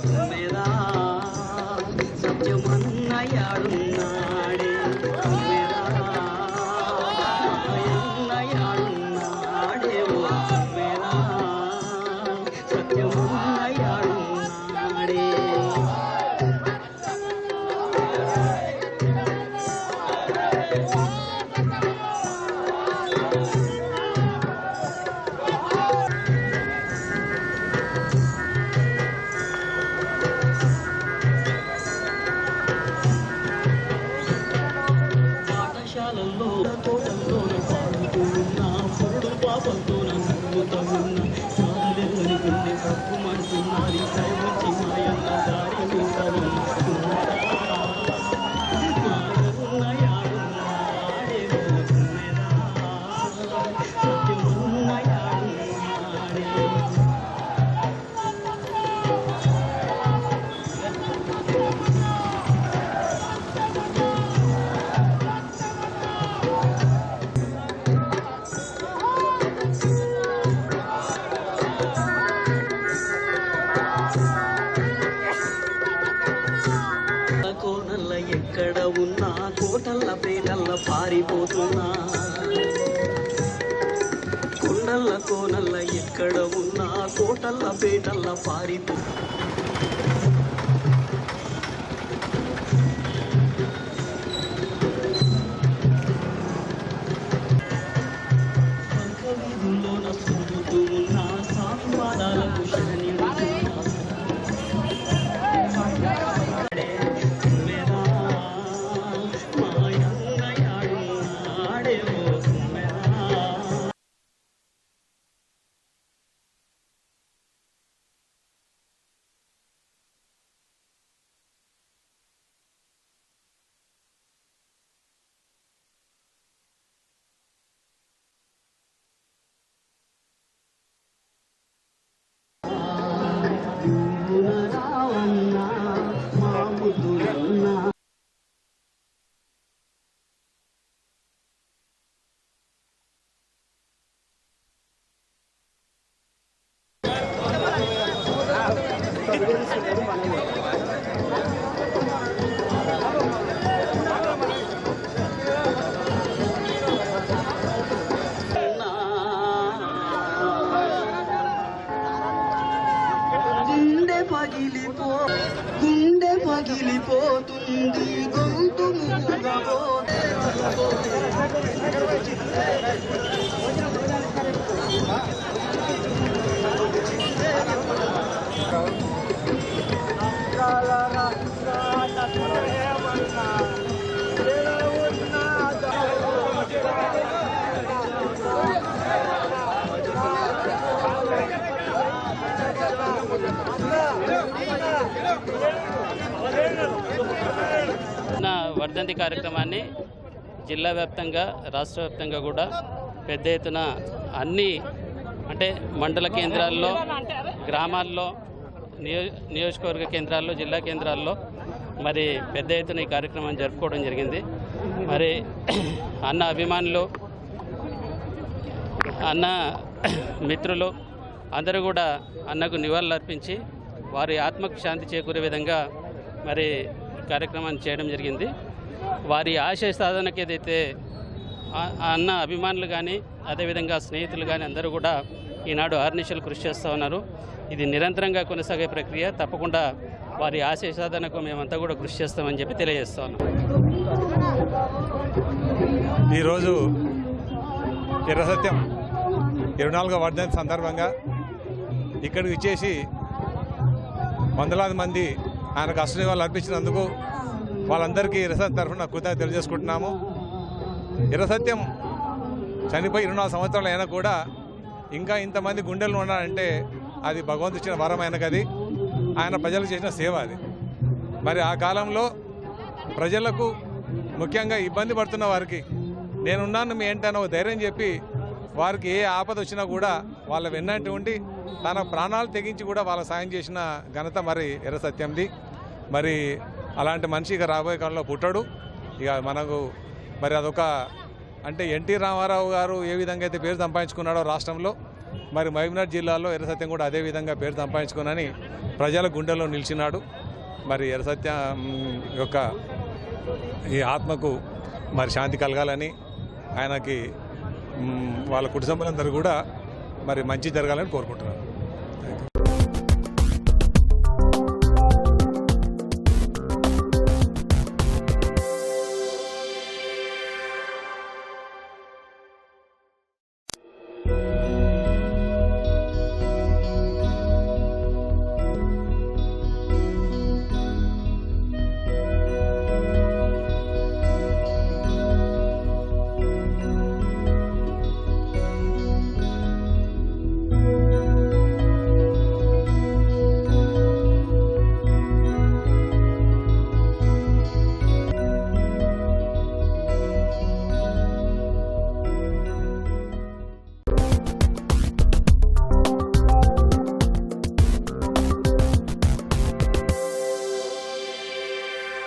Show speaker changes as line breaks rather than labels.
కుమ్మెదా సత్యమన్నయాడున్నాడే కుమ్మెదా మాయన్నయాడున్నాడే ఓ కుమ్మెదా సత్యమన్నయాడున్నాడే. పాఠశాలల్లో తోటల్లోన పాడుతూ ఉన్నా పురుడు పాపంతో నమ్ముతూ ఉన్నా సాధులేని గుండె పట్టుమంటున్నది దయవచ్చి మాయన్న దారి కోనల్ల ఎక్కడ ఉన్నా కోటల్ల పేటల్ల పారిపోతున్నా కొండల్ల కోనల్ల ఎక్కడ ఉన్నా కోటల్ల పేటల్ల పారిపో వీధుల్లోన సుందుతూ ఉన్నా సామి పాదాలకు శరణి గుండె పగిలిపోతుంది గొంతు మూగబోతే
వర్ధంతి కార్యక్రమాన్ని జిల్లా వ్యాప్తంగా రాష్ట్ర వ్యాప్తంగా కూడా పెద్ద ఎత్తున అన్ని అంటే మండల కేంద్రాల్లో గ్రామాల్లో నియోజకవర్గ కేంద్రాల్లో జిల్లా కేంద్రాల్లో మరి పెద్ద ఎత్తున ఈ కార్యక్రమం జరుపుకోవడం జరిగింది. మరి అన్న అభిమానులు అన్న మిత్రులు అందరూ కూడా అన్నకు నివాళులు అర్పించి వారి ఆత్మకు శాంతి చేకూరే విధంగా మరి కార్యక్రమాన్ని చేయడం జరిగింది. వారి ఆశయ సాధనకి ఏదైతే అన్న అభిమానులు కానీ అదేవిధంగా స్నేహితులు కానీ అందరూ కూడా ఈనాడు ఆర్నిశలు కృషి చేస్తూ ఉన్నారు. ఇది నిరంతరంగా కొనసాగే ప్రక్రియ. తప్పకుండా వారి ఆశయ సాధనకు మేమంతా కూడా కృషి చేస్తామని చెప్పి తెలియజేస్తా ఉన్నాం.
ఈరోజు ఎర్రసత్యం 24వ వర్ధంతి సందర్భంగా ఇక్కడికి ఇచ్చేసి వందలాది మంది ఆయనకు అశ్రునివాళులు అర్పించినందుకు వాళ్ళందరికీ ఎర్రసత్యం తరఫున కృతజ్ఞతలు తెలియజేసుకుంటున్నాము. ఎర్రసత్యం చనిపోయి 24 సంవత్సరాలు అయినా కూడా ఇంకా ఇంతమంది గుండెలు ఉన్నారంటే అది భగవంతుడు ఇచ్చిన వరం ఆయనకది. ఆయన ప్రజలకు చేసిన సేవ అది. మరి ఆ కాలంలో ప్రజలకు ముఖ్యంగా ఇబ్బంది పడుతున్న వారికి నేనున్నాను మీ ఏంటనో ధైర్యం చెప్పి వారికి ఏ ఆపద వచ్చినా కూడా వాళ్ళ వెన్నంటి ఉండి తన ప్రాణాలు తెగించి కూడా వాళ్ళ సాయం చేసిన ఘనత మరి ఎర్రసత్యంది. మరి అలాంటి మనిషి ఇక రాబోయే కాలంలో పుట్టడు. ఇక మనకు మరి అదొక అంటే ఎన్టీ రామారావు గారు ఏ విధంగా అయితే పేరు సంపాదించుకున్నాడో రాష్ట్రంలో మరి మహబూబ్నగర్ జిల్లాలో ఎర్రసత్యం కూడా అదే విధంగా పేరు సంపాదించుకుని ప్రజల గుండెల్లో నిలిచినాడు. మరి ఎర్రసత్యం యొక్క ఈ ఆత్మకు మరి శాంతి కలగాలని, ఆయనకి వాళ్ళ కుటుంబ సభ్యులందరూ కూడా మరి మంచి జరగాలని కోరుకుంటున్నాను.